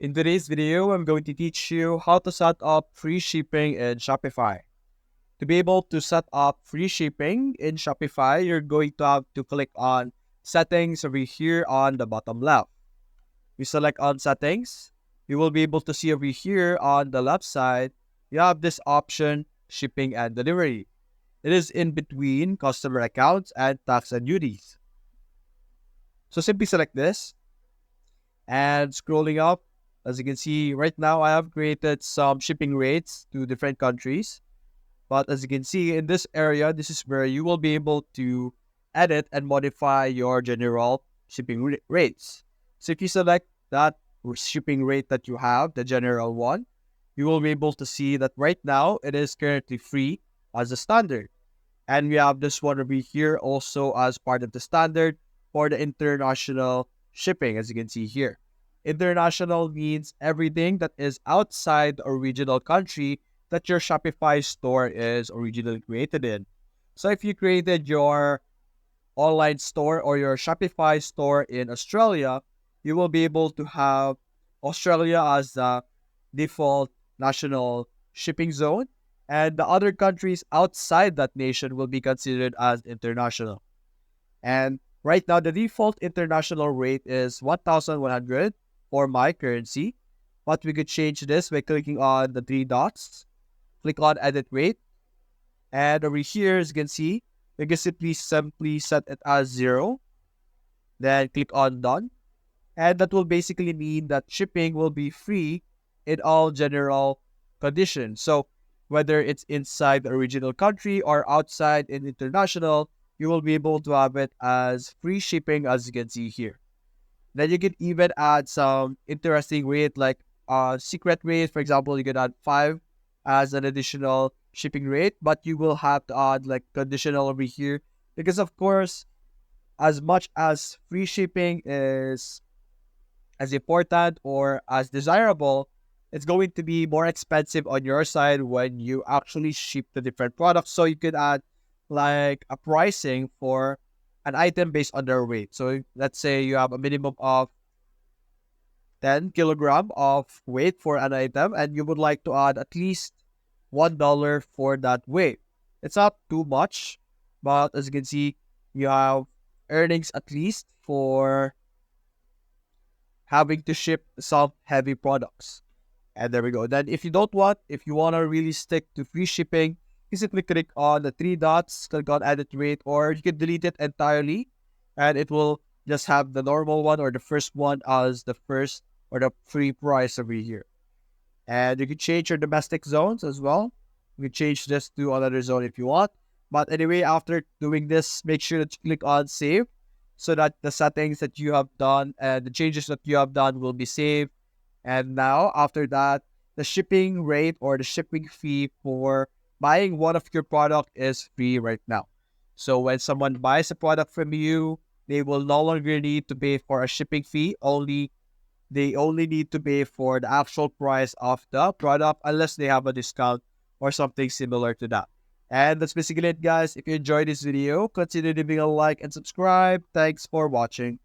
In today's video, I'm going to teach you how to set up free shipping in Shopify. To be able to set up free shipping in Shopify, you're going to have to click on Settings over here on the bottom left. We select on Settings. You will be able to see over here on the left side, you have this option, Shipping and Delivery. It is in between customer accounts and tax and duties. So simply select this and scrolling up. As you can see right now, I have created some shipping rates to different countries. But as you can see in this area, this is where you will be able to edit and modify your general shipping rates. So if you select that shipping rate that you have, the general one, you will be able to see that right now it is currently free as a standard. And we have this one over here also as part of the standard for the international shipping, as you can see here. International means everything that is outside the original country that your Shopify store is originally created in. So if you created your online store or your Shopify store in Australia, you will be able to have Australia as the default national shipping zone, and the other countries outside that nation will be considered as international. And right now, the default international rate is 1,100 for my currency, but we could change this by clicking on the three dots, click on Edit Rate, and over here, as you can see, we can simply set it as 0, then click on Done, and that will basically mean that shipping will be free in all general conditions. So whether it's inside the original country or outside in international, you will be able to have it as free shipping, as you can see here. Then you can even add some interesting rate like secret rate. For example, you can add 5 as an additional shipping rate, but you will have to add like conditional over here because of course, as much as free shipping is as important or as desirable, it's going to be more expensive on your side when you actually ship the different products. So you could add like a pricing for an item based on their weight. So let's say you have a minimum of 10 kilogram of weight for an item and you would like to add at least $1 for that weight. It's not too much, but as you can see, you have earnings at least for having to ship some heavy products. And there we go. Then if you want to really stick to free shipping, you simply click on the three dots, click on Edit Rate, or you can delete it entirely and it will just have the normal one or the first one as the first or the free price over here. And you can change your domestic zones as well. You can change this to another zone if you want. But anyway, after doing this, make sure that you click on Save so that the settings that you have done and the changes that you have done will be saved. And now, after that, the shipping rate or the shipping fee for buying one of your product is free right now. So when someone buys a product from you, they will no longer need to pay for a shipping fee. They only need to pay for the actual price of the product unless they have a discount or something similar to that. And that's basically it, guys. If you enjoyed this video, consider leaving a like and subscribe. Thanks for watching.